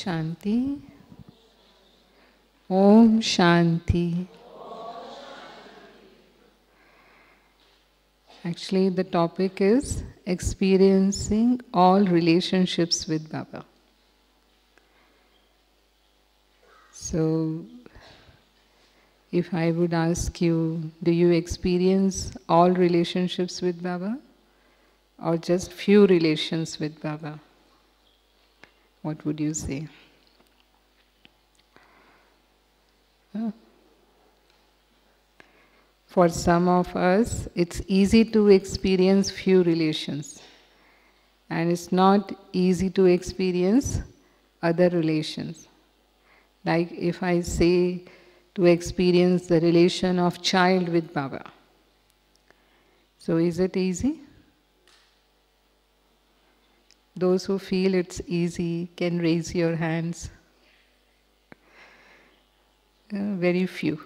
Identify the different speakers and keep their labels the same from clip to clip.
Speaker 1: Shanti. Om Shanti. Actually, the topic is experiencing all relationships with Baba. So, if I would ask you, do you experience all relationships with Baba? Or just few relations with Baba? What would you say? For some of us, it's easy to experience few relations. And it's not easy to experience other relations. Like if I say to experience the relation of child with Baba. So is it easy? Those who feel it's easy can raise your hands. Very few.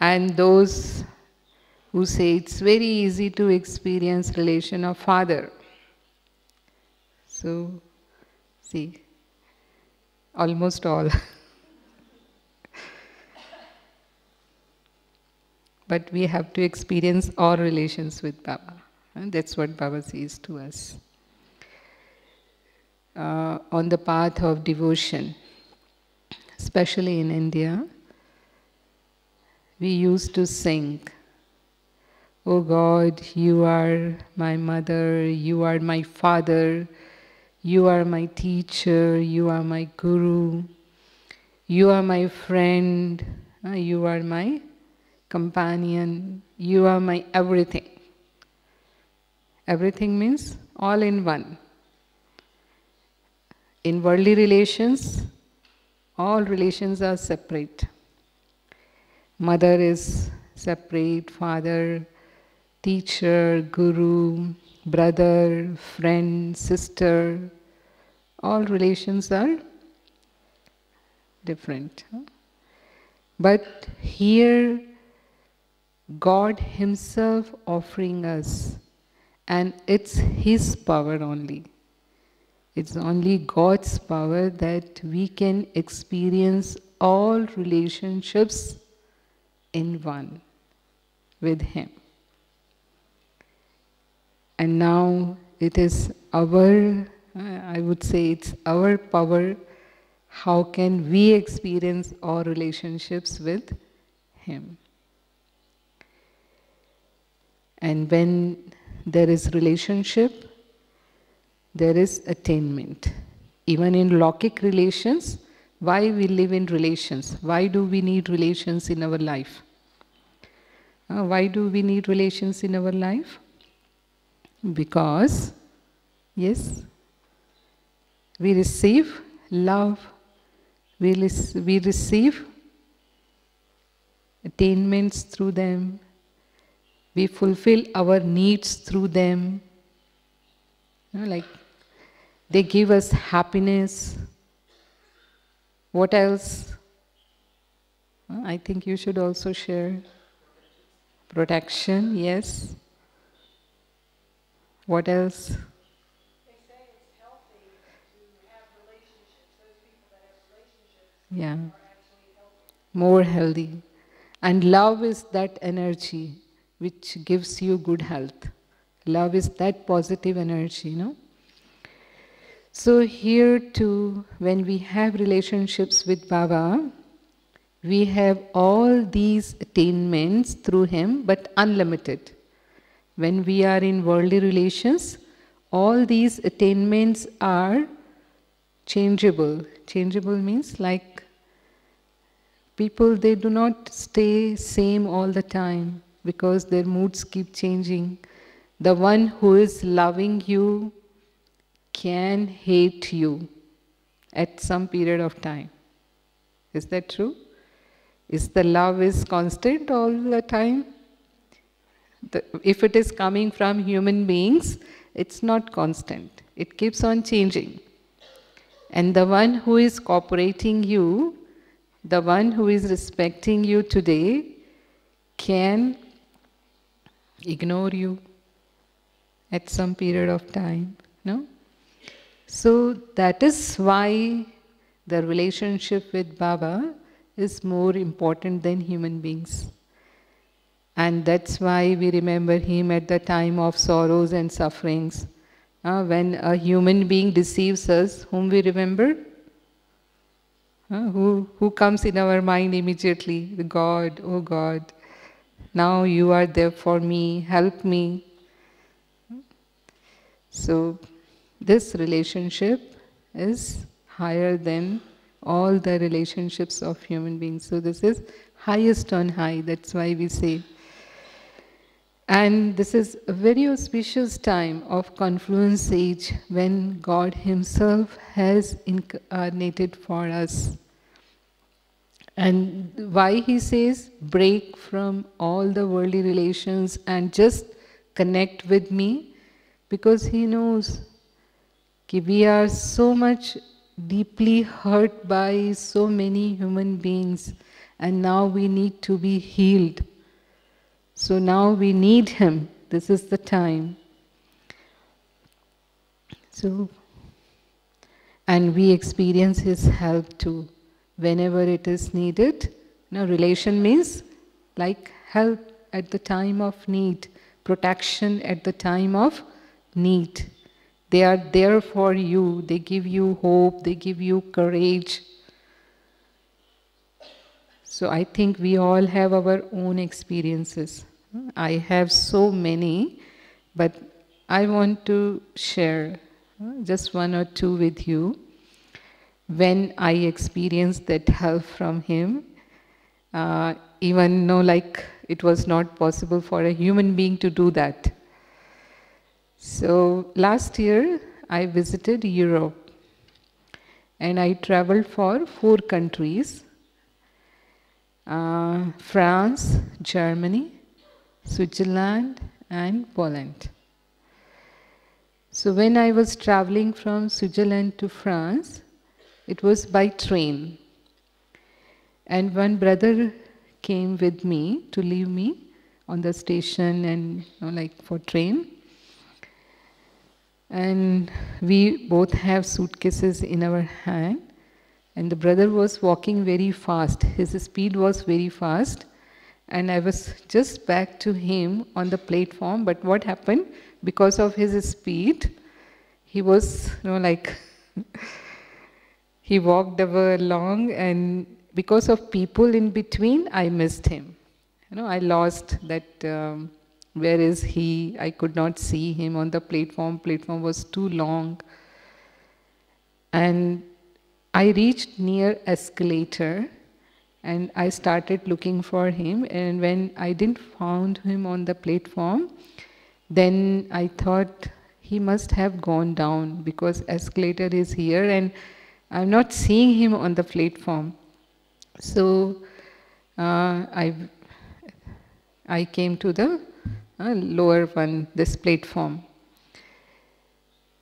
Speaker 1: And those who say it's very easy to experience relation of father. So, see, almost all. But we have to experience all relations with Baba. And that's what Baba says to us. On the path of devotion, especially in India, we used to sing, "Oh God, you are my mother, you are my father, you are my teacher, you are my guru, you are my friend, you are my companion, you are my everything." Everything means all in one. In worldly relations, all relations are separate. Mother is separate, father, teacher, guru, brother, friend, sister, all relations are different. But here, God Himself offering us, and it's His power only. It's only God's power that we can experience all relationships in one with Him. And now it is our, I would say it's our power, how can we experience all relationships with Him. And when there is relationship, there is attainment. Even in Laukic relations, why we live in relations? Why do we need relations in our life? Why do we need relations in our life? Because, yes, we receive love, we receive attainments through them, we fulfill our needs through them. Like they give us happiness. What else? I think you should also share. Protection, yes. What else?
Speaker 2: They say it's healthy to have relationships. Those people that have relationships are actually healthy.
Speaker 1: More healthy. And love is that energy which gives you good health. Love is that positive energy, So here too, when we have relationships with Baba, we have all these attainments through Him, but unlimited. When we are in worldly relations, all these attainments are changeable. Changeable means like people, they do not stay same all the time because their moods keep changing. The one who is loving you can hate you at some period of time. Is that true? Is the love is constant all the time? If it is coming from human beings, it's not constant. It keeps on changing. And the one who is cooperating you, the one who is respecting you today, can ignore you at some period of time. No? So that is why the relationship with Baba is more important than human beings. And that's why we remember him at the time of sorrows and sufferings. When a human being deceives us, whom we remember? Who comes in our mind immediately? The God, oh God, now you are there for me, help me. So this relationship is higher than all the relationships of human beings. So this is highest on high, that's why we say. And this is a very auspicious time of confluence age when God Himself has incarnated for us. And why He says, break from all the worldly relations and just connect with me? Because He knows that we are so much deeply hurt by so many human beings, and now we need to be healed. So now we need Him. This is the time. So, and we experience His help too, whenever it is needed. Now, relation means like help at the time of need, protection at the time of need. They are there for you. They give you hope. They give you courage. So I think we all have our own experiences. I have so many, but I want to share just one or two with you. When I experienced that help from Him, even though like it was not possible for a human being to do that. So last year I visited Europe and I traveled for 4 countries. France, Germany, Switzerland and Poland. So when I was traveling from Switzerland to France, it was by train. And one brother came with me to leave me on the station and like for train. And we both have suitcases in our hand. And the brother was walking very fast. His speed was very fast. And I was just back to him on the platform. But what happened? Because of his speed, he was, like, he walked along, and because of people in between, I missed him. I lost that, where is he? I could not see him on the platform. Platform was too long. And I reached near escalator and I started looking for him, and when I didn't find him on the platform, then I thought he must have gone down because escalator is here and I'm not seeing him on the platform. So I came to the lower one, this platform.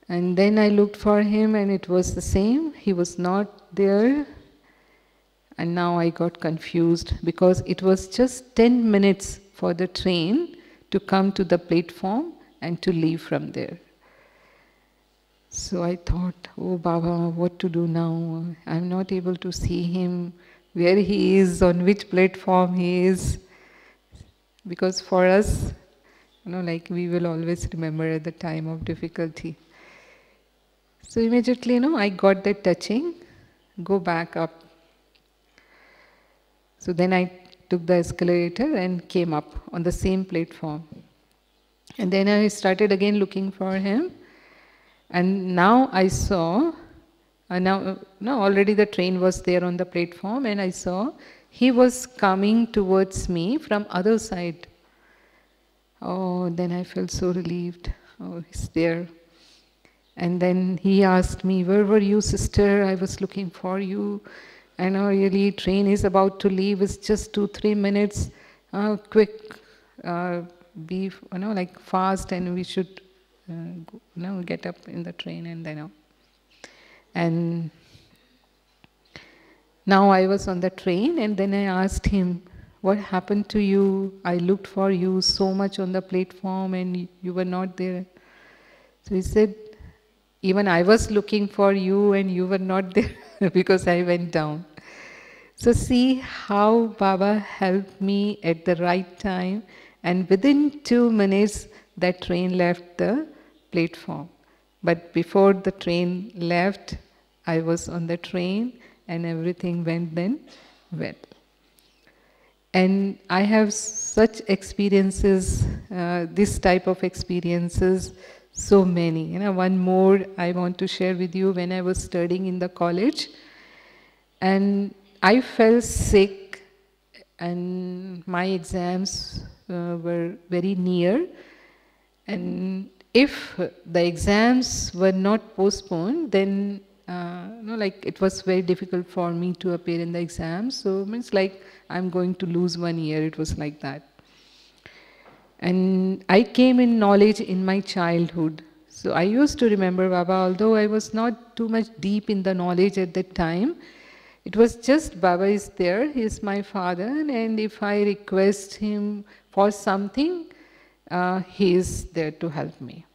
Speaker 1: And then I looked for him and it was the same. He was not there. And now I got confused because it was just 10 minutes for the train to come to the platform and to leave from there. So I thought, oh Baba, what to do now? I'm not able to see him, where he is, on which platform he is. Because for us, like we will always remember at the time of difficulty. So immediately, I got that touching, go back up. So then I took the escalator and came up on the same platform. And then I started again looking for him. And now I saw, now already the train was there on the platform, and I saw he was coming towards me from other side. Oh, then I felt so relieved. Oh, he's there. And then he asked me, where were you, sister? I was looking for you. I know really train is about to leave. It's just 2-3 minutes. Quick, be like fast, and we should get up in the train and then. And now I was on the train, and then I asked him, what happened to you? I looked for you so much on the platform and you were not there. So he said, Even I was looking for you and you were not there because I went down. So see how Baba helped me at the right time, and within 2 minutes that train left the platform. But before the train left, I was on the train and everything went then well. And I have such experiences, this type of experiences, so many. One more I want to share with you. When I was studying in the college, and I fell sick, and my exams were very near. And if the exams were not postponed, then it was very difficult for me to appear in the exams. So it's like I'm going to lose 1 year. It was like that. And I came in knowledge in my childhood. So I used to remember Baba, although I was not too much deep in the knowledge at that time. It was just Baba is there, he is my father, and if I request him for something, he is there to help me.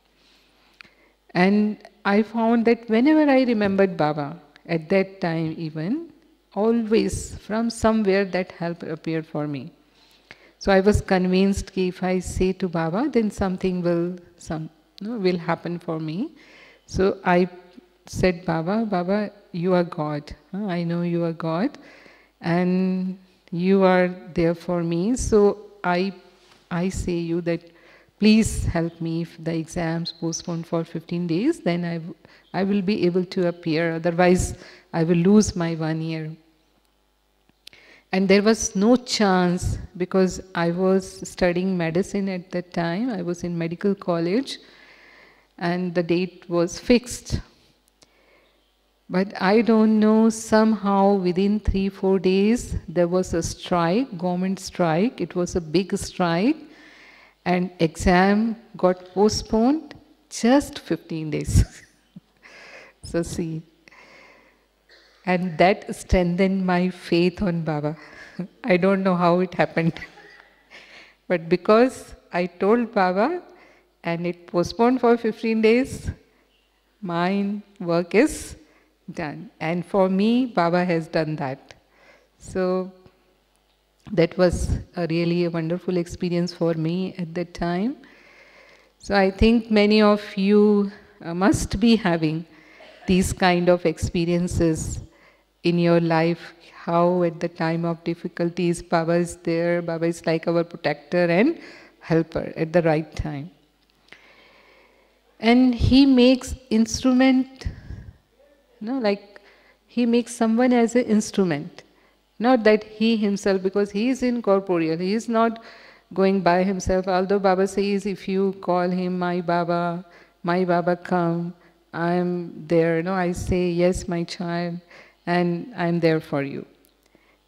Speaker 1: And I found that whenever I remembered Baba, at that time even, always from somewhere that help appeared for me. So I was convinced that if I say to Baba, then something will happen for me. So I said, Baba, you are God. I know you are God, and you are there for me. So I say you that please help me. If the exams postponed for 15 days, then I will be able to appear. Otherwise, I will lose my 1 year. And there was no chance, because I was studying medicine at that time. I was in medical college, and the date was fixed. But I don't know, somehow within 3-4 days, there was a strike, government strike. It was a big strike, and exam got postponed just 15 days. So see, and that strengthened my faith on Baba. I don't know how it happened. But because I told Baba, and it postponed for 15 days, my work is done. And for me, Baba has done that. So that was really a wonderful experience for me at that time. So I think many of you must be having these kind of experiences in your life, how at the time of difficulties Baba is there. Baba is like our protector and helper at the right time. And he makes instrument, he makes someone as an instrument. Not that he himself, because he is incorporeal, he is not going by himself. Although Baba says, if you call him my Baba come, I am there. I say, yes, my child, and I am there for you.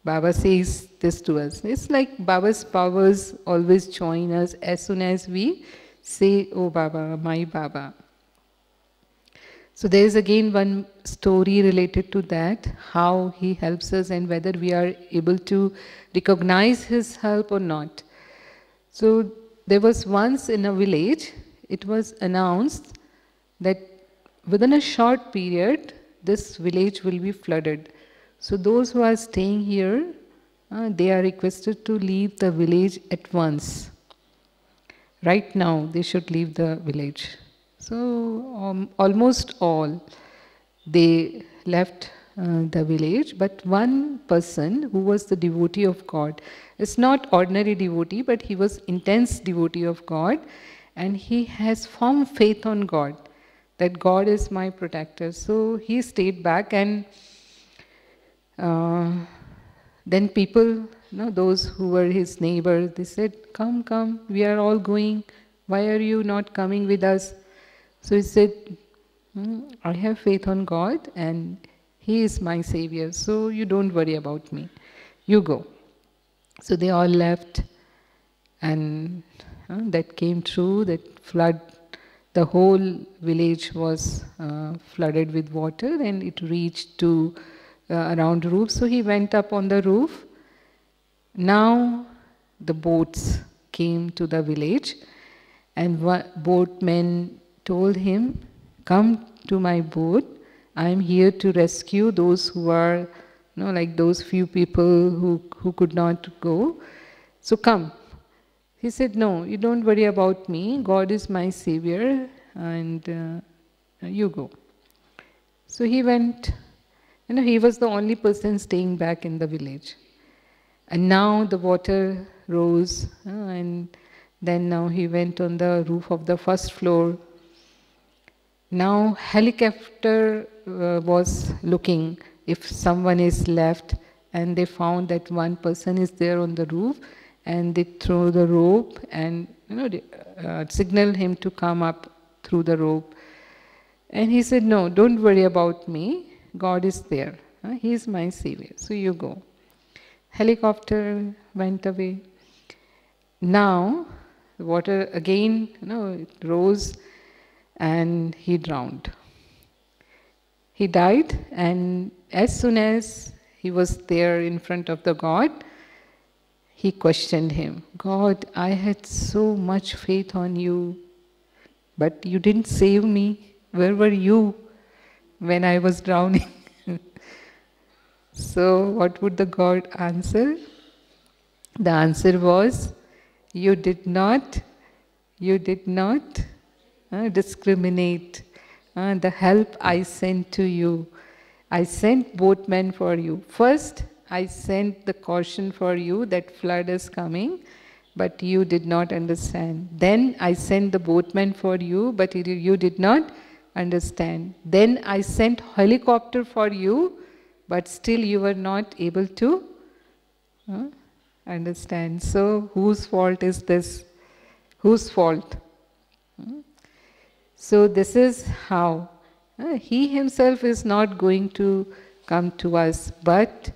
Speaker 1: Baba says this to us. It's like Baba's powers always join us as soon as we say, oh Baba, my Baba. So there is again one story related to that, how he helps us and whether we are able to recognize his help or not. So there was once in a village, it was announced that within a short period, this village will be flooded. So those who are staying here, they are requested to leave the village at once. Right now, they should leave the village. So almost all, they left the village, but one person who was the devotee of God, it's not ordinary devotee, but he was intense devotee of God, and he has firm faith on God, that God is my protector. So he stayed back, and then people, those who were his neighbors, they said, come, we are all going, why are you not coming with us? So he said, I have faith on God and he is my savior, so you don't worry about me, you go. So they all left, and that came true, that flood, the whole village was flooded with water, and it reached to around the roof. So he went up on the roof. Now the boats came to the village, and boatmen told him, come to my boat. I am here to rescue those who are, like those few people who could not go. So come. He said, no, you don't worry about me. God is my savior, and you go. So he went. He was the only person staying back in the village. And now the water rose, and then now he went on the roof of the first floor. Now helicopter was looking if someone is left, and they found that one person is there on the roof, and they throw the rope and signal him to come up through the rope. And he said, no, don't worry about me. God is there. He is my savior. So you go. Helicopter went away. Now the water again, it rose, and he drowned. He died, and as soon as he was there in front of the God, he questioned him. God, I had so much faith on you, but you didn't save me. Where were you when I was drowning? So what would the God answer? The answer was, you did not discriminate. The help I sent to you. I sent boatmen for you. First, I sent the caution for you that flood is coming, but you did not understand. Then I sent the boatmen for you, but you did not understand. Then I sent helicopter for you, but still you were not able to understand. So whose fault is this? Whose fault? So this is how he himself is not going to come to us, but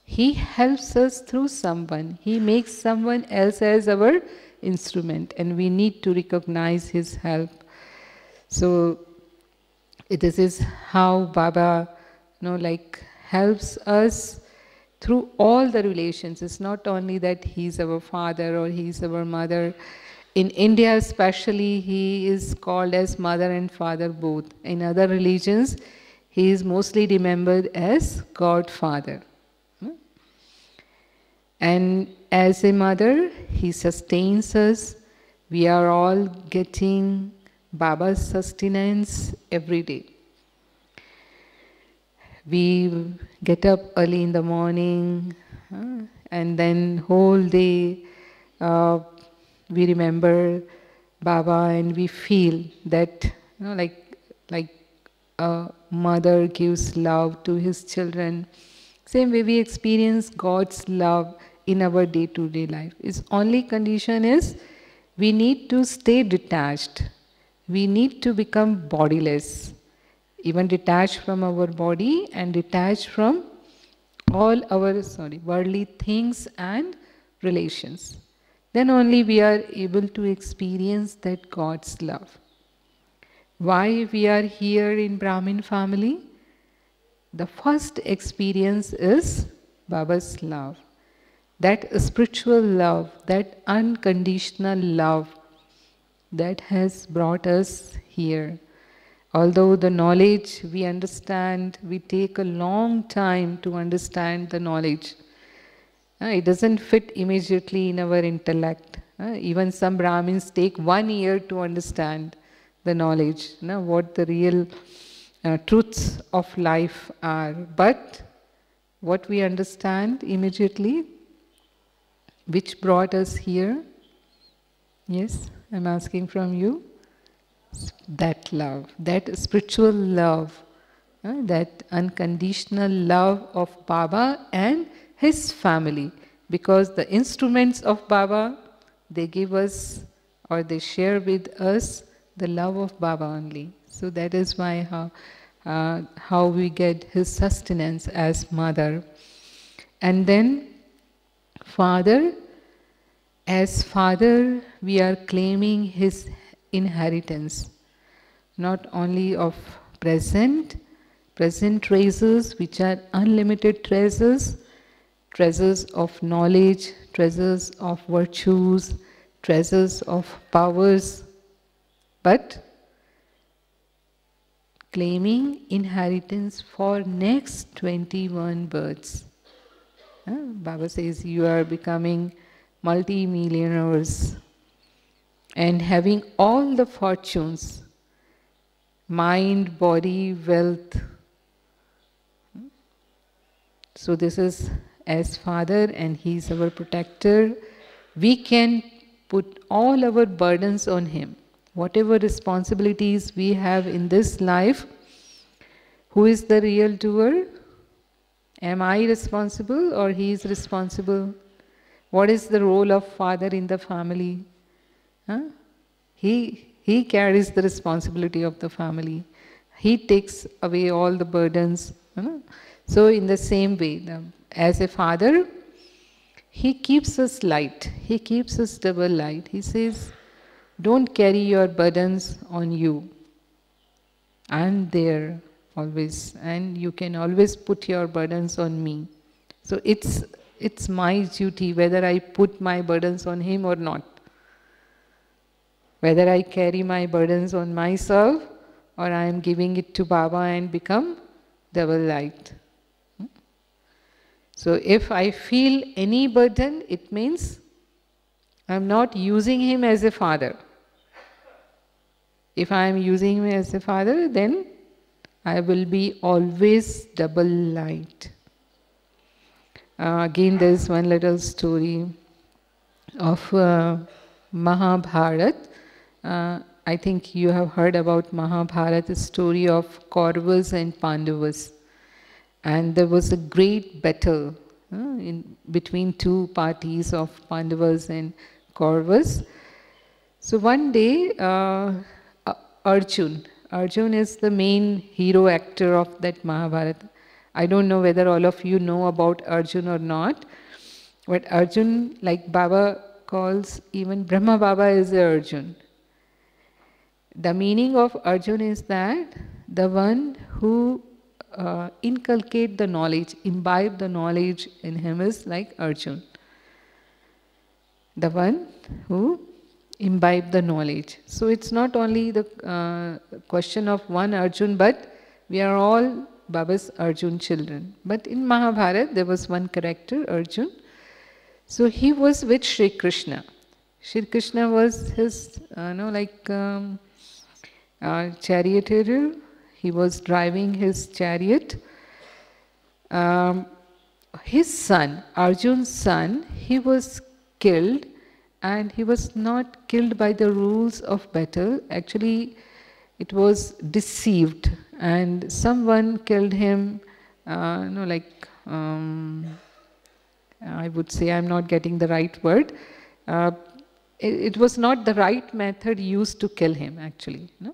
Speaker 1: he helps us through someone. He makes someone else as our instrument, and we need to recognize his help. So this is how Baba helps us through all the relations. It's not only that he's our father or he's our mother. In India especially, he is called as mother and father both. In other religions, he is mostly remembered as Godfather. And as a mother, he sustains us. We are all getting Baba's sustenance every day. We get up early in the morning, and then whole day we remember Baba, and we feel that like a mother gives love to his children. Same way we experience God's love in our day-to-day life. Its only condition is we need to stay detached. We need to become bodiless, even detached from our body and detached from all our worldly things and relations. Then only we are able to experience that God's love. Why we are here in Brahmin family? The first experience is Baba's love. That spiritual love, that unconditional love that has brought us here. Although the knowledge we understand, we take a long time to understand the knowledge. It doesn't fit immediately in our intellect. Even some Brahmins take 1 year to understand the knowledge, what the real truths of life are. But what we understand immediately, which brought us here? Yes, I'm asking from you. That love, that spiritual love, that unconditional love of Baba and his family. Because the instruments of Baba, they give us or they share with us the love of Baba only. So that is why how we get his sustenance as mother. And then father, as father we are claiming his inheritance, not only of present treasures which are unlimited treasures, treasures of knowledge, treasures of virtues, treasures of powers, but claiming inheritance for next 21 births. Baba says you are becoming multi-millionaires and having all the fortunes, mind, body, wealth. So this is as Father and He is our protector. We can put all our burdens on Him. Whatever responsibilities we have in this life, who is the real doer? Am I responsible or He is responsible? What is the role of Father in the family? He carries the responsibility of the family. He takes away all the burdens. So in the same way, as a father, He keeps us light. He keeps us double light. He says, don't carry your burdens on you. I'm there always, and you can always put your burdens on me. So it's my duty whether I put my burdens on Him or not. Whether I carry my burdens on myself or I am giving it to Baba and become double light. So if I feel any burden, it means I am not using Him as a father. If I am using Him as a father, then I will be always double light. Again, there is one little story of Mahabharata. I think you have heard about Mahabharata, the story of Kauravas and Pandavas. And there was a great battle in between two parties of Pandavas and Kauravas. So one day, Arjun is the main hero actor of that Mahabharata. I don't know whether all of you know about Arjun or not, but Arjun, like Baba calls, even Brahma Baba is Arjun. The meaning of Arjun is that the one who inculcate the knowledge, imbibe the knowledge in him is like Arjun. The one who imbibe the knowledge. So it's not only the question of one Arjun, but we are all Baba's Arjun children. But in Mahabharata, there was one character, Arjun. So he was with Sri Krishna. Sri Krishna was his, charioteer. He was driving his chariot. His son, Arjun's son, he was killed, and he was not killed by the rules of battle. Actually, it was deceived, and someone killed him, I would say, I'm not getting the right word. It was not the right method used to kill him, actually. No?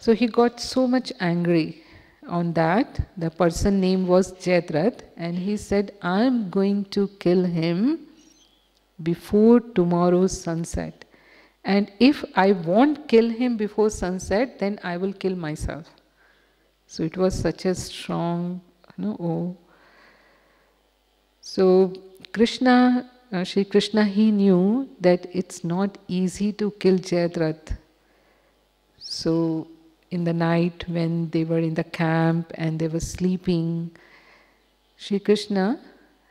Speaker 1: So he got so much angry on that. The person name was Jayadratha, and he said, I'm going to kill him before tomorrow's sunset. And if I won't kill him before sunset, then I will kill myself. So it was such a strong, So Krishna, Sri Krishna, he knew that it's not easy to kill Jayadratha. So in the night when they were in the camp and they were sleeping, Sri Krishna,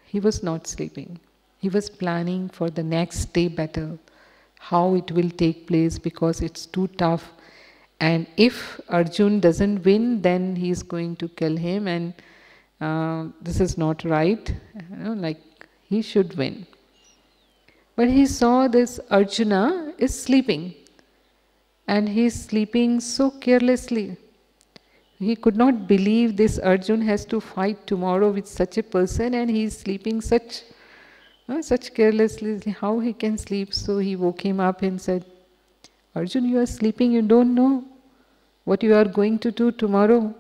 Speaker 1: he was not sleeping. He was planning for the next day battle, how it will take place, because it's too tough. And if Arjun doesn't win, then he is going to kill him, and this is not right. He should win. But he saw this Arjuna is sleeping. And he is sleeping so carelessly. He could not believe this Arjun has to fight tomorrow with such a person, and he is sleeping such carelessly. How he can sleep? So he woke him up and said, Arjun, you are sleeping, you don't know what you are going to do tomorrow.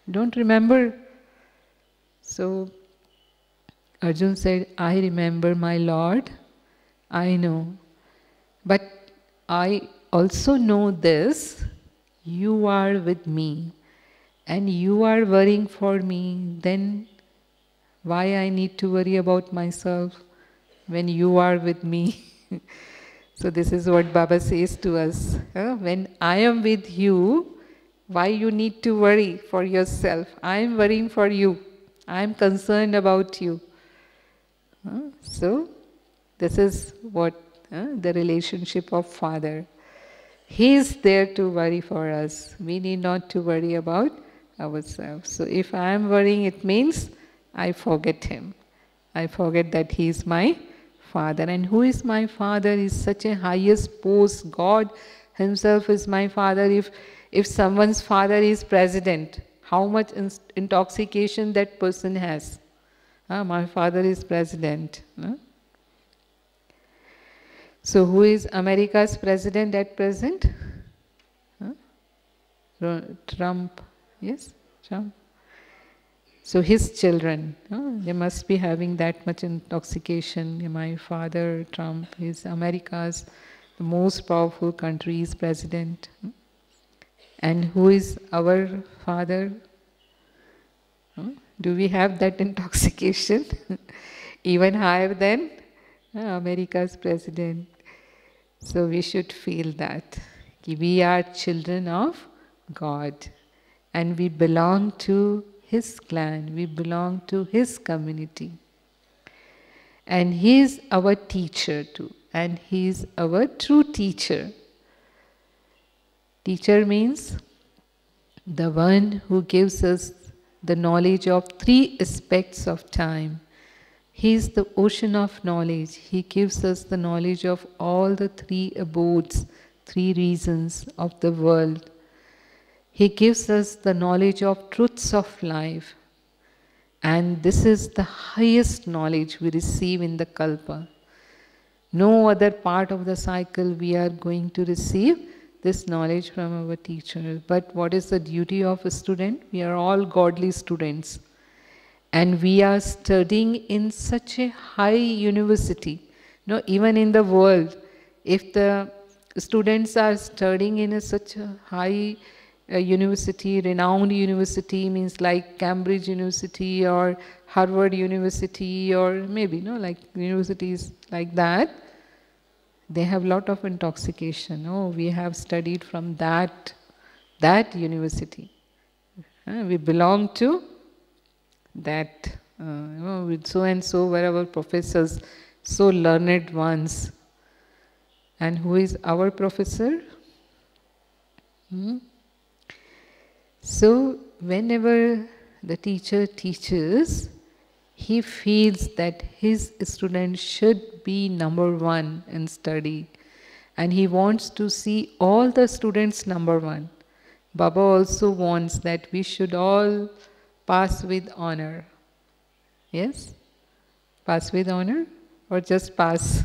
Speaker 1: Don't remember. So Arjun said, I remember, my Lord, I know. But I also know this, you are with me and you are worrying for me, then why I need to worry about myself when you are with me? So this is what Baba says to us. When I am with you, Why you need to worry for yourself? I am worrying for you. I am concerned about you. So, this is what the relationship of Father. He is there to worry for us. We need not to worry about ourselves. So if I am worrying, it means I forget Him. I forget that He is my Father. And who is my Father is such a highest post. God Himself is my Father. If someone's father is president, how much intoxication that person has. My father is president. So who is America's president at present? Trump. Yes, Trump. So his children, they must be having that much intoxication. My father, Trump, is America's the most powerful country's president. And who is our father? Do we have that intoxication? Even higher than America's president. So we should feel that we are children of God and we belong to His clan, we belong to His community. And He is our teacher too, and He is our true teacher. Teacher means the one who gives us the knowledge of 3 aspects of time. He is the ocean of knowledge. He gives us the knowledge of all the 3 abodes, 3 reasons of the world. He gives us the knowledge of truths of life. And this is the highest knowledge we receive in the Kalpa. No other part of the cycle we are going to receive this knowledge from our teacher. But what is the duty of a student? We are all godly students. And we are studying in such a high university. Even in the world, if the students are studying in such a high university, renowned university, means like Cambridge University or Harvard University or maybe, like universities like that, they have a lot of intoxication. We have studied from that university. We belong to that, with so and so were our professors, so learned ones. And who is our professor? So whenever the teacher teaches, he feels that his student should be number 1 in study. And he wants to see all the students number 1. Baba also wants that we should all pass with honor. Yes? Pass with honor or just pass?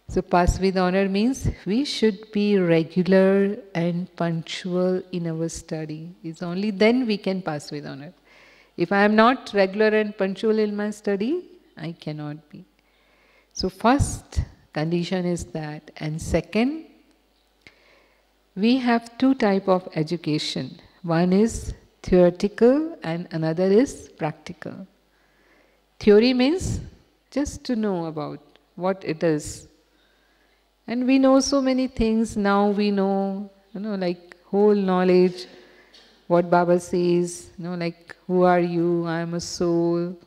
Speaker 1: So pass with honor means we should be regular and punctual in our study. It's only then we can pass with honor. If I am not regular and punctual in my study, I cannot be. So first condition is that. And second, we have 2 types of education. One is theoretical and another is practical. Theory means just to know about what it is. And we know so many things now. We know, like whole knowledge, what Baba says, like who are you? I am a soul.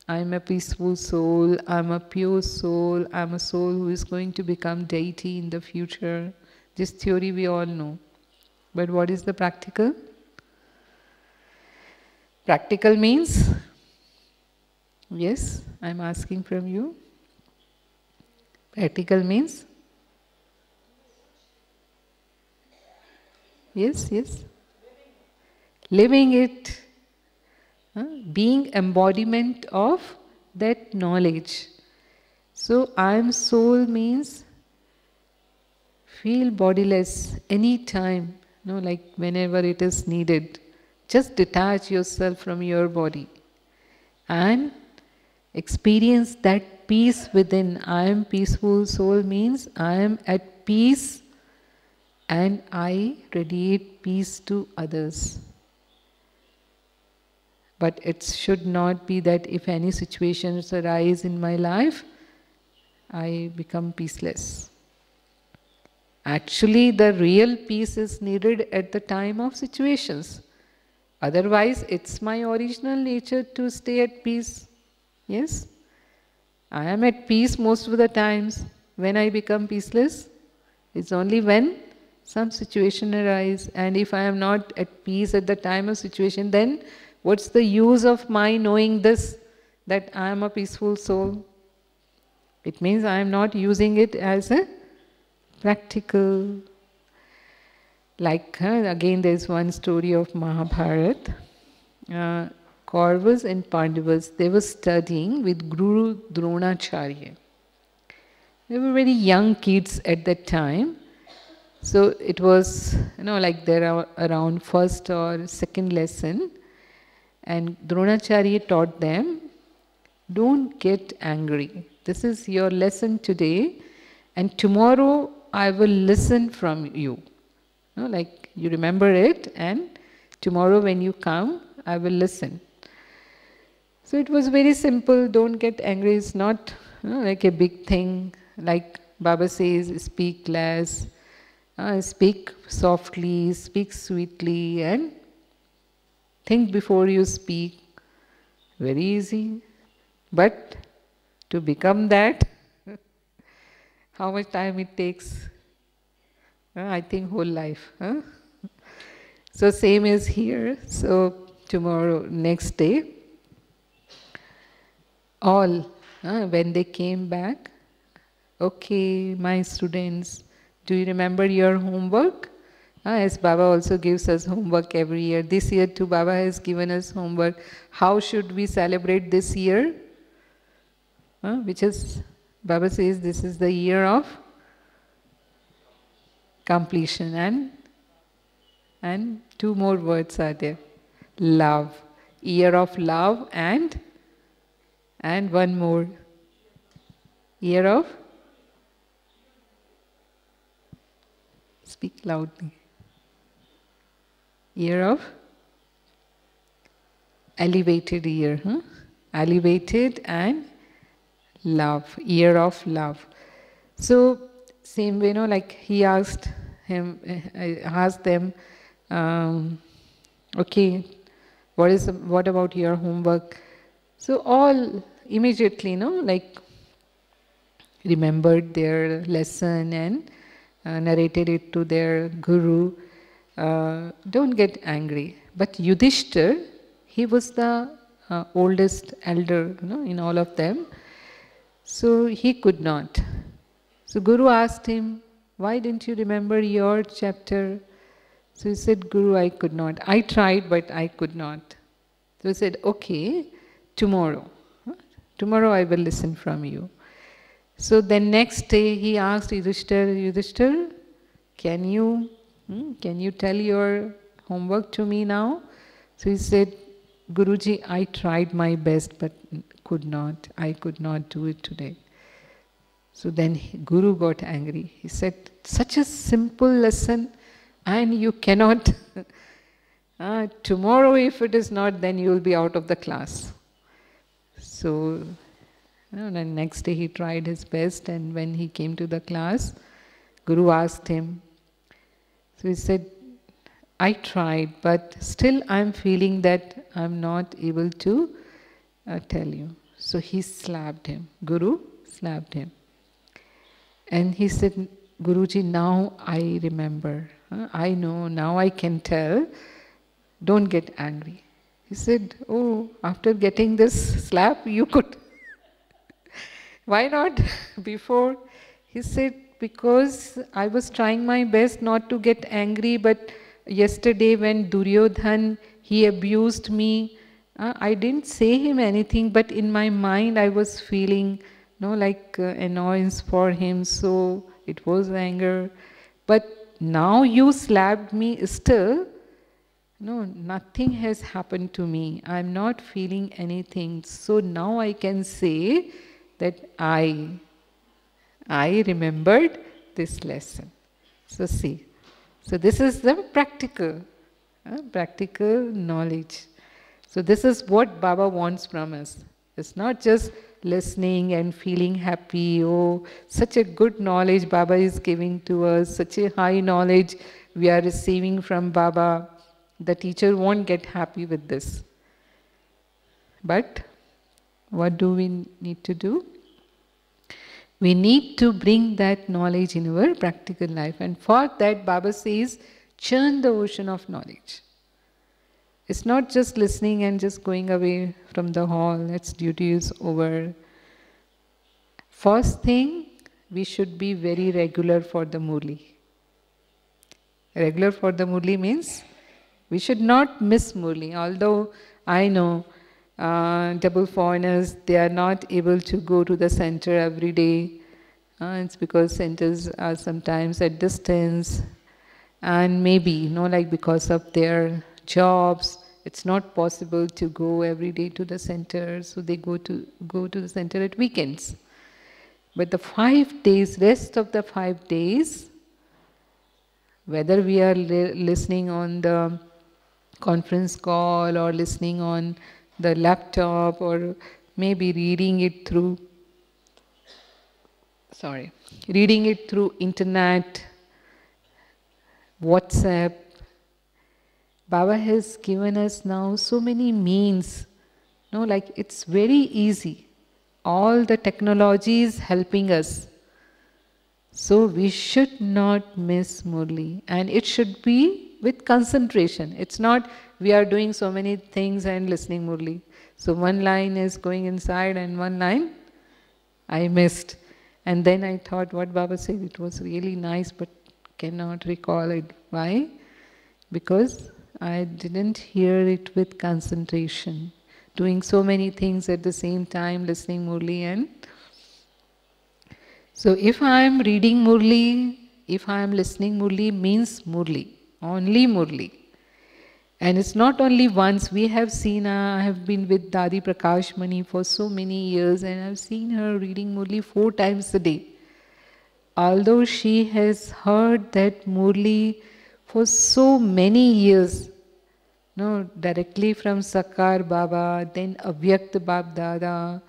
Speaker 1: I am a peaceful soul. I am a pure soul. I am a soul who is going to become deity in the future. This theory we all know. But what is the practical? Practical means, yes, I am asking from you. Practical means? Yes. Living it. Being embodiment of that knowledge. So I am soul means feel bodiless anytime, like whenever it is needed. Just detach yourself from your body and experience that peace within. I am peaceful soul means I am at peace and I radiate peace to others. But it should not be that if any situations arise in my life, I become peaceless. Actually, the real peace is needed at the time of situations. Otherwise, it's my original nature to stay at peace. Yes? I am at peace most of the times. When I become peaceless, it's only when some situation arises. And if I am not at peace at the time of situation, then what's the use of my knowing this, that I am a peaceful soul? It means I am not using it as a practical. Like, again, there's one story of Mahabharata. Kauravas and Pandavas, they were studying with Guru Dronacharya. They were very young kids at that time. So it was, like there are around first or second lesson. And Dronacharya taught them, don't get angry. This is your lesson today. And tomorrow I will listen from you. Like you remember it, and tomorrow when you come, I will listen. So it was very simple. Don't get angry. It's not like a big thing. Like Baba says, speak less, speak softly, speak sweetly, and think before you speak. Very easy. But to become that, how much time it takes? I think whole life. So same is here. So tomorrow, next day, all, when they came back, okay, my students, do you remember your homework? As Baba also gives us homework every year. This year too, Baba has given us homework. How should we celebrate this year? Which is, Baba says, this is the year of completion, and two more words are there. Love. Year of love, and one more. Year of? Speak loudly. Year of? Elevated year. Elevated and love. Year of love. So, same way, like he asked them, okay, what about your homework? So all immediately, like remembered their lesson and narrated it to their guru. Don't get angry. But Yudhishthir, he was the oldest elder, in all of them. So he could not. So Guru asked him, why didn't you remember your chapter? So he said, Guru, I could not. I tried, but I could not. So he said, okay, tomorrow. Tomorrow I will listen from you. So then next day he asked Yudhishthir, can you tell your homework to me now? So he said, Guruji, I tried my best, but could not. I could not do it today. So then Guru got angry. He said, such a simple lesson and you cannot. Tomorrow if it is not, then you will be out of the class. So the next day he tried his best, and when he came to the class, Guru asked him. So he said, I tried, but still I am feeling that I am not able to tell you. So he slapped him. Guru slapped him. And he said, Guruji, now I remember. I know, now I can tell. Don't get angry. He said, oh, after getting this slap, you could. Why not before? He said, because I was trying my best not to get angry, but yesterday when Duryodhan, he abused me, I didn't say him anything, but in my mind I was feeling like annoyance for him, so it was anger. But now you slapped me still. No, nothing has happened to me. I'm not feeling anything. So now I can say that I remembered this lesson. So see. So this is the practical knowledge. So this is what Baba wants from us. It's not just listening and feeling happy. Oh, such a good knowledge Baba is giving to us, such a high knowledge we are receiving from Baba. The teacher won't get happy with this. But what do we need to do? We need to bring that knowledge in our practical life. And for that, Baba says, churn the ocean of knowledge. It's not just listening and just going away from the hall, its duty is over. First thing, we should be very regular for the Murli. Regular for the Murli means we should not miss Murli. Although I know double foreigners, they are not able to go to the center every day. It's because centers are sometimes at distance, and maybe, like because of their jobs, it's not possible to go every day to the center, so they go to the center at weekends. But the 5 days, rest of the 5 days, whether we are listening on the conference call or listening on the laptop or maybe reading it through internet, WhatsApp. Baba has given us now so many means. Like it's very easy. All the technology is helping us. So we should not miss Murli. And it should be with concentration. It's not we are doing so many things and listening Murli. So one line is going inside and one line I missed. And then I thought what Baba said, it was really nice, but cannot recall it. Why? Because I didn't hear it with concentration. Doing so many things at the same time, listening Murli. And so if I am reading Murli, if I am listening Murli, means Murli, only Murli. And it's not only once. We have seen, I have been with Dadi Prakash Mani for so many years, and I've seen her reading Murli 4 times a day. Although she has heard that Murli for so many years, directly from Sakar Baba, then Avyakt Bapdada,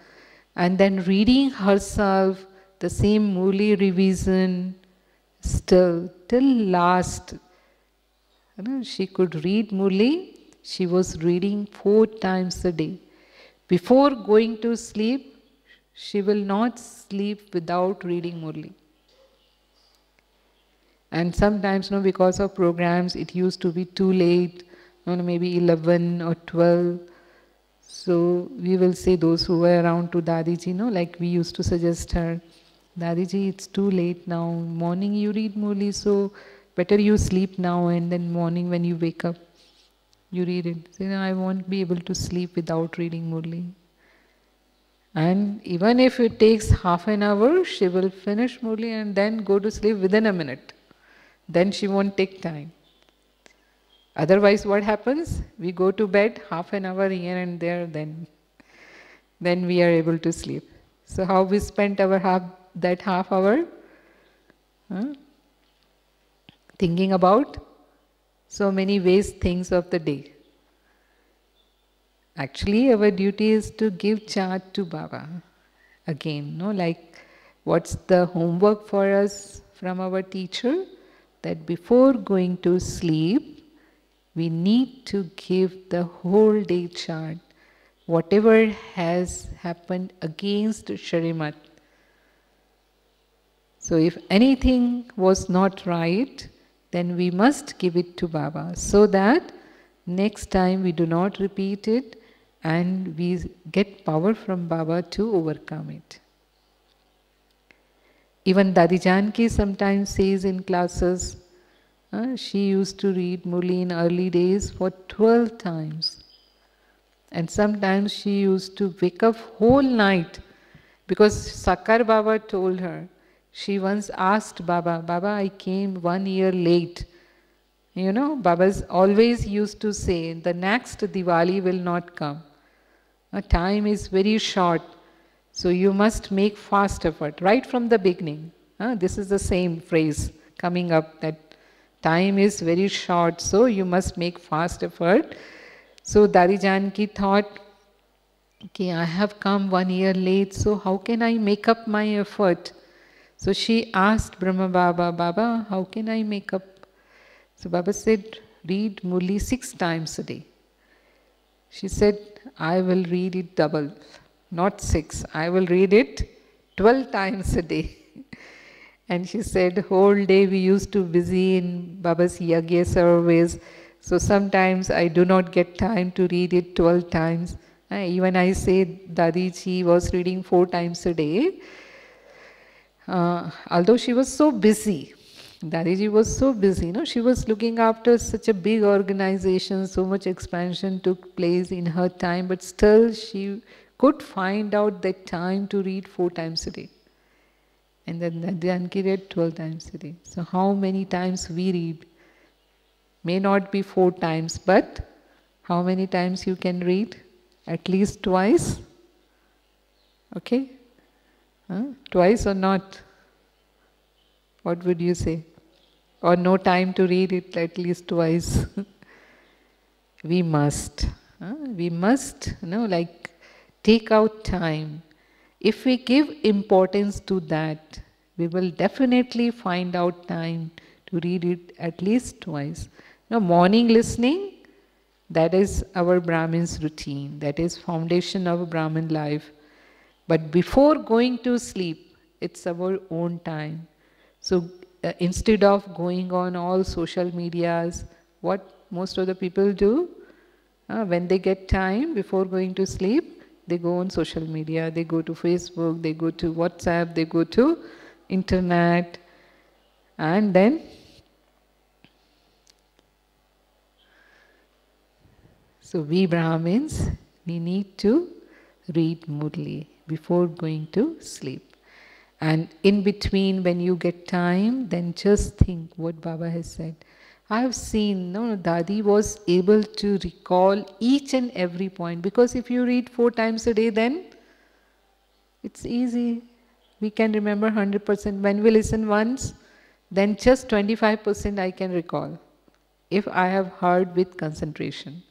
Speaker 1: and then reading herself the same Murli revision, still, till last. She could read Murli, she was reading 4 times a day. Before going to sleep, she will not sleep without reading Murli. And sometimes, because of programs, it used to be too late, maybe 11 or 12. So we will say those who were around to Dadiji, like we used to suggest her, Dadiji, it's too late now. Morning you read Murli, so better you sleep now, and then morning when you wake up, you read it. So, I won't be able to sleep without reading Murli. And even if it takes half an hour, she will finish Murli and then go to sleep within a minute. Then she won't take time. Otherwise, what happens? We go to bed, half an hour here and there, then we are able to sleep. So how we spent that half hour? Thinking about so many waste things of the day. Actually, our duty is to give charge to Baba. Again, like what's the homework for us from our teacher? That before going to sleep, we need to give the whole day chart. Whatever has happened against Sharimat. So if anything was not right, then we must give it to Baba, so that next time we do not repeat it and we get power from Baba to overcome it. Even Dadi Janki sometimes says in classes, she used to read Murli in early days for 12 times. And sometimes she used to wake up whole night, because Sakar Baba told her. She once asked Baba, Baba, I came 1 year late. Baba's always used to say, the next Diwali will not come. Time is very short, so you must make fast effort, right from the beginning. This is the same phrase coming up, that time is very short, so you must make fast effort. So Dadi Janki thought, okay, I have come 1 year late, so how can I make up my effort? So she asked Brahma Baba, Baba, how can I make up? So Baba said, read Murli 6 times a day. She said, I will read it double, not 6. I will read it 12 times a day. And she said, whole day we used to busy in Baba's Gyan Sarovar. So sometimes I do not get time to read it 12 times. Even I say Dadiji was reading 4 times a day. Although she was so busy, Dadiji was so busy, she was looking after such a big organization, so much expansion took place in her time, but still she could find out that time to read 4 times a day. And then Janki read 12 times a day. So how many times we read? May not be 4 times, but how many times you can read? At least twice? Okay? Twice or not? What would you say? Or no time to read it at least twice? We must. We must, take out time. If we give importance to that, we will definitely find out time to read it at least twice. Now, morning listening, that is our Brahmin's routine. That is foundation of Brahmin life. But before going to sleep, it's our own time. So instead of going on all social medias, what most of the people do, when they get time before going to sleep, they go on social media, they go to Facebook, they go to WhatsApp, they go to internet, and then so we Brahmins, we need to read Murli before going to sleep. And in between, when you get time, then just think what Baba has said. I have seen, Dadi was able to recall each and every point, because if you read 4 times a day, then it's easy. We can remember 100%. When we listen once, then just 25% I can recall, if I have heard with concentration.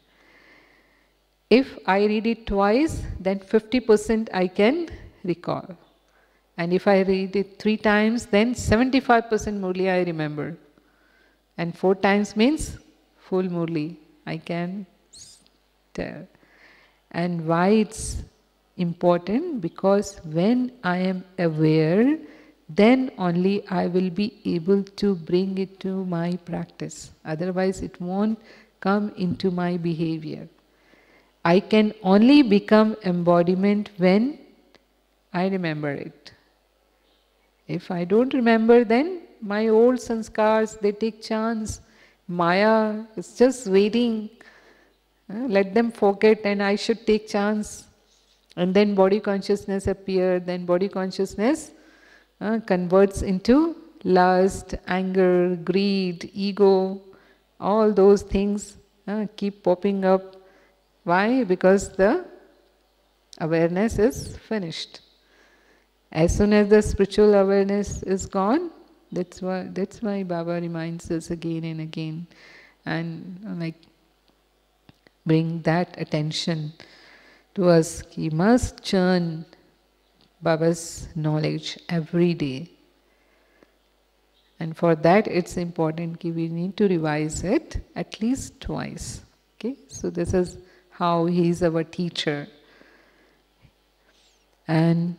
Speaker 1: If I read it twice, then 50% I can recall. And if I read it 3 times, then 75% Murli I remember. And 4 times means full Murli I can tell. And why it's important? Because when I am aware, then only I will be able to bring it to my practice. Otherwise it won't come into my behavior. I can only become embodiment when I remember it. If I don't remember, then my old sanskars, they take chance. Maya is just waiting. Let them forget and I should take chance. And then body consciousness appears, then body consciousness converts into lust, anger, greed, ego. All those things keep popping up. Why? Because the awareness is finished. As soon as the spiritual awareness is gone, that's why Baba reminds us again and again, and bring that attention to us. He must churn Baba's knowledge every day, and for that it's important we need to revise it at least twice. Okay, so this is how he is our teacher, and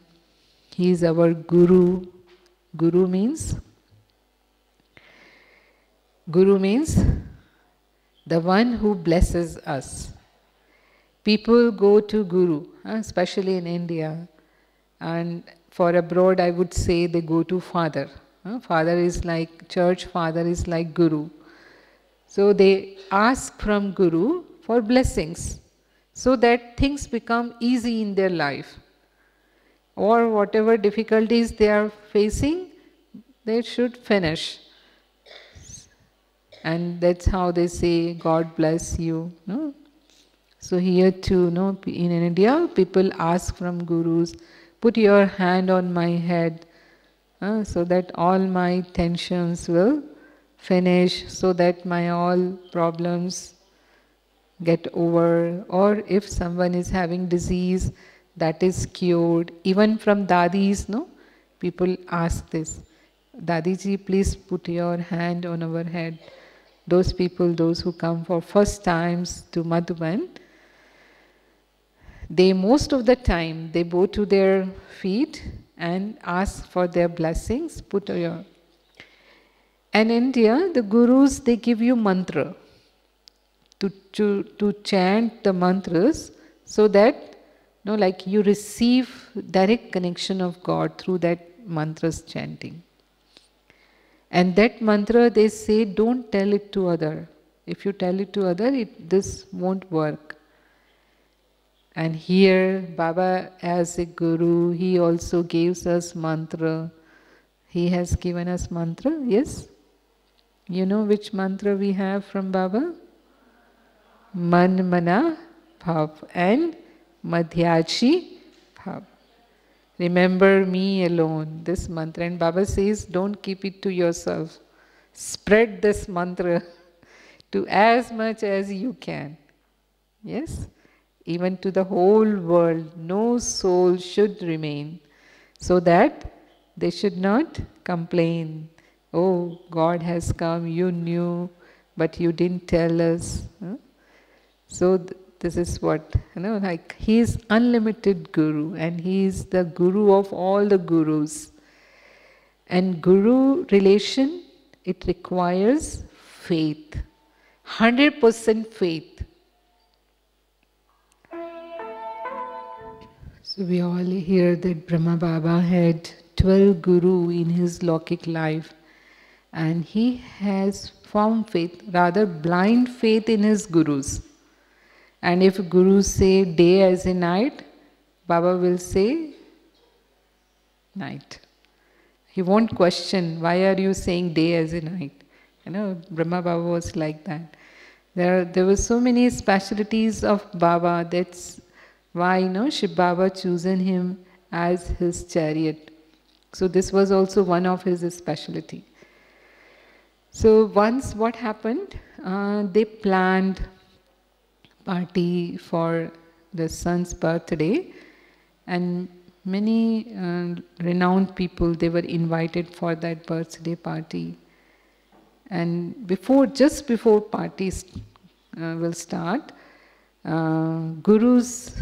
Speaker 1: he is our guru. Guru means the one who blesses us. People go to Guru, especially in India, and for abroad I would say they go to Father. Father is like church, Father is like Guru. So they ask from Guru for blessings, so that things become easy in their life. Or whatever difficulties they are facing, they should finish. And that's how they say, God bless you. No? So here too, in India, people ask from gurus, put your hand on my head, so that all my tensions will finish, so that my all problems get over, or if someone is having disease that is cured, even from dadis, no? People ask this, Dadiji, please put your hand on our head. Those people, those who come for first times to Madhuban, they most of the time, they bow to their feet and ask for their blessings, put your... And in India, the gurus, they give you mantra to chant the mantras so that, like you receive direct connection of God through that mantras chanting. And that mantra, they say, don't tell it to other. If you tell it to other, this won't work. And here, Baba as a guru, he also gives us mantra. He has given us mantra, yes? You know which mantra we have from Baba? Man, mana, bhav and madhyachi bhav. Remember me alone, this mantra. And Baba says, don't keep it to yourself. Spread this mantra to as much as you can. Yes? Even to the whole world. No soul should remain. So that they should not complain. Oh, God has come, you knew, but you didn't tell us. So this is what, like he is unlimited guru and he is the guru of all the gurus. And guru relation, it requires faith, 100% faith. So we all hear that Brahma Baba had 12 guru in his Lokik life, and he has firm faith, rather blind faith in his gurus. And if gurus say day as a night, Baba will say night. He won't question, why are you saying day as a night? Brahma Baba was like that. There were so many specialities of Baba, that's why Shiv Baba chosen him as his chariot. So this was also one of his specialty. So once what happened, they planned party for the son's birthday, and many renowned people, they were invited for that birthday party. And just before parties will start, Guru's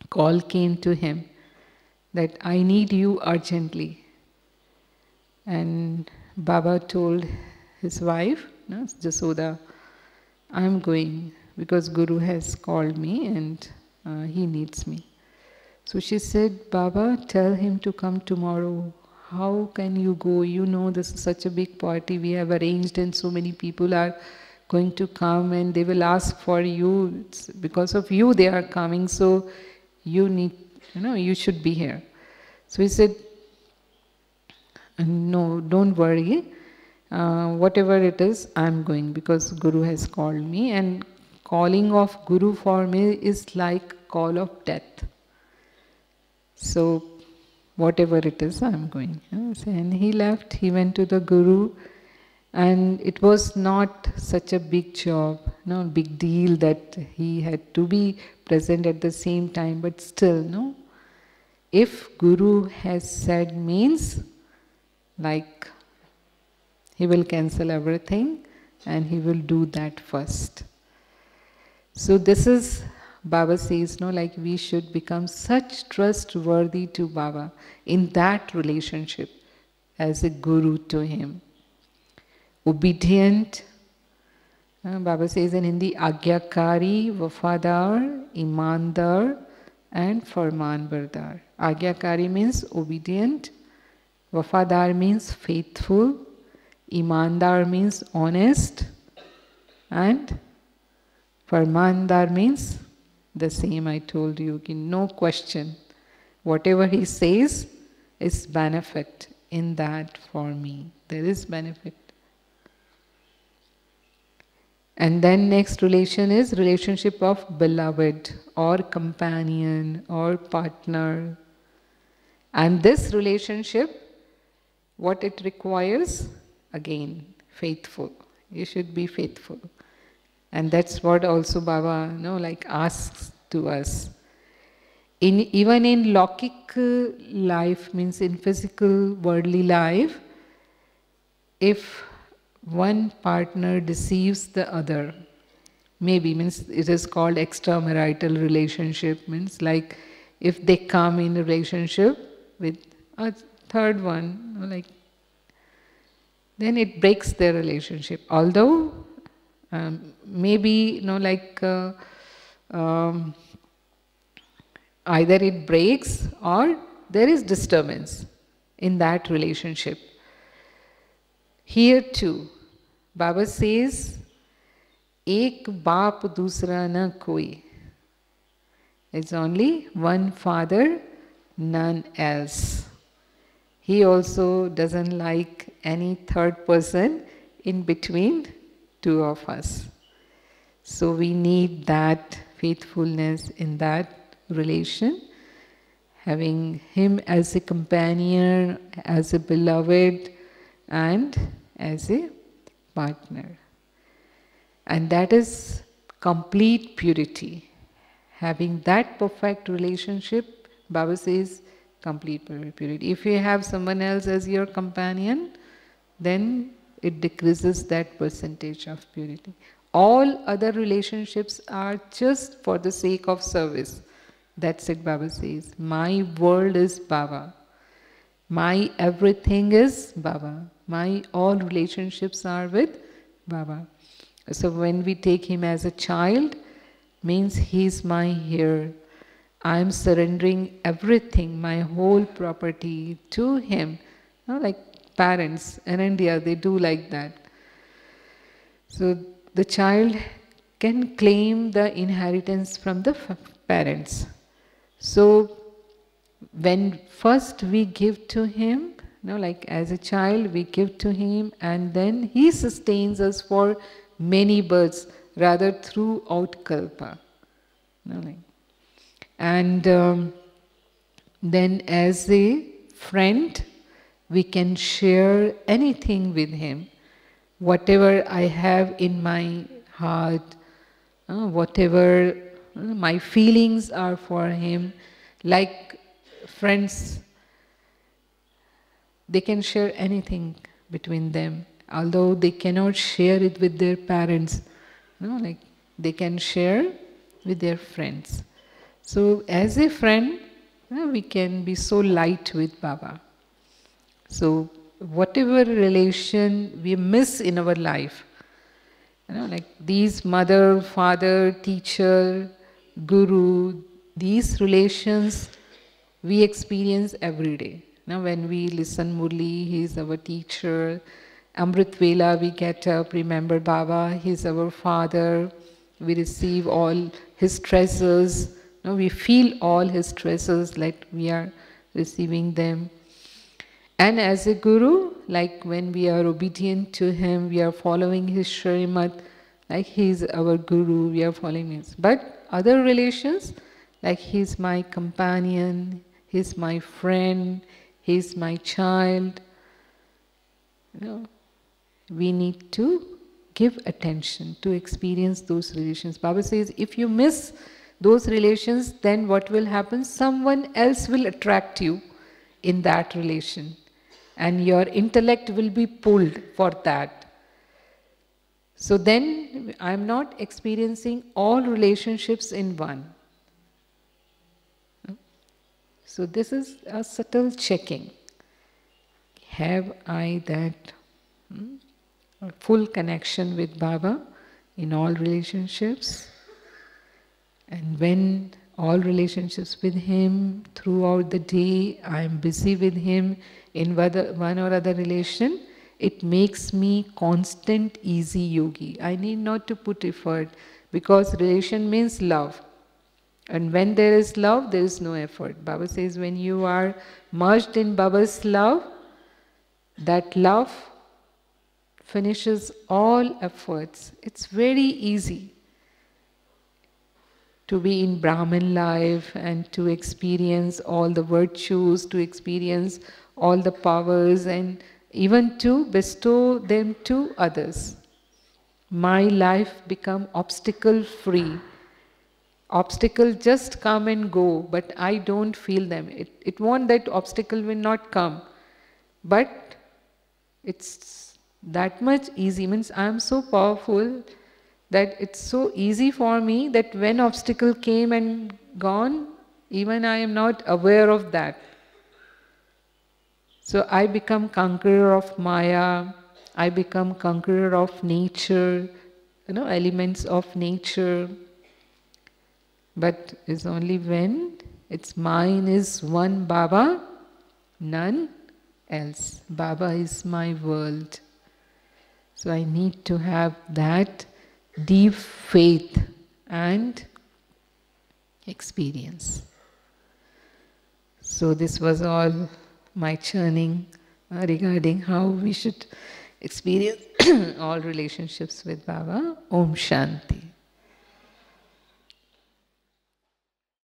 Speaker 1: call came to him that I need you urgently. And Baba told his wife, Jasoda, I am going because Guru has called me and he needs me. So she said, Baba, tell him to come tomorrow. How can you go? You know this is such a big party we have arranged and so many people are going to come and they will ask for you. It's because of you they are coming, so you need, you should be here. So he said, no, don't worry. Whatever it is, I'm going because Guru has called me, and calling of Guru for me is like call of death. So whatever it is, I'm going. And he left, he went to the Guru, and it was not such a big job, big deal that he had to be present at the same time, but still, if Guru has said means, like he will cancel everything and he will do that first. So this is, Baba says, like we should become such trustworthy to Baba in that relationship as a guru to him. Obedient, Baba says in Hindi, Agyakari, Wafadar, Imandar and Farman Bardar. Agyakari means obedient, Wafadar means faithful, Imandar means honest, and Farmandar means the same I told you, no question. Whatever he says is benefit in that for me. There is benefit. And then next relation is relationship of beloved or companion or partner. And this relationship, what it requires? Again, faithful. You should be faithful. And that's what also Baba, like asks to us. Even in Lokik life, means in physical worldly life, if one partner deceives the other, maybe means it is called extramarital relationship, means like if they come in a relationship with a third one, like then it breaks their relationship. Although maybe either it breaks or there is disturbance in that relationship. Here too, Baba says, Ek baap dusra na koi. It's only one father, none else. He also doesn't like any third person in between two of us. So we need that faithfulness in that relation, having him as a companion, as a beloved, and as a partner. And that is complete purity. Having that perfect relationship, Baba says, complete purity. If you have someone else as your companion, then it decreases that percentage of purity. All other relationships are just for the sake of service. That's it, Baba says. My world is Baba. My everything is Baba. My all relationships are with Baba. So when we take him as a child, means he's my heir. I'm surrendering everything, my whole property to him. Like parents in India, they do like that. So the child can claim the inheritance from the parents. So when first we give to him, like as a child we give to him, and then he sustains us for many births, rather throughout kalpa. And then as a friend, we can share anything with him. Whatever I have in my heart, whatever my feelings are for him, like friends, they can share anything between them, although they cannot share it with their parents. Like they can share with their friends. So as a friend, we can be so light with Baba. So whatever relation we miss in our life, like these mother, father, teacher, guru, these relations we experience every day. Now when we listen Murli, he is our teacher. Amrit Vela, we get up, remember Baba, he is our father. We receive all his treasures. We feel all his treasures like we are receiving them. And as a guru, like when we are obedient to him, we are following his Shrimat, like he is our guru, we are following him. But other relations, like he is my companion, he is my friend, he is my child. We need to give attention to experience those relations. Baba says, if you miss those relations, then what will happen? Someone else will attract you in that relation. And your intellect will be pulled for that. So then, I am not experiencing all relationships in one. So this is a subtle checking. Have I that full connection with Baba in all relationships? And when all relationships with him throughout the day, I am busy with him in one or other relation, it makes me constant easy yogi. I need not to put effort, because relation means love. And when there is love, there is no effort. Baba says when you are merged in Baba's love, that love finishes all efforts. It's very easy to be in Brahman life and to experience all the virtues, to experience all the powers, and even to bestow them to others. my life become obstacle free. Obstacles just come and go, but I don't feel them. It won't that obstacle will not come, but it's that much easy. Means I am so powerful that it's so easy for me that when obstacle came and gone, even I am not aware of that. So I become conqueror of Maya, I become conqueror of nature, elements of nature. But it's only when it's mine is one Baba, none else. Baba is my world. So I need to have that deep faith and experience. So this was all my churning regarding how we should experience all relationships with Baba. Om Shanti.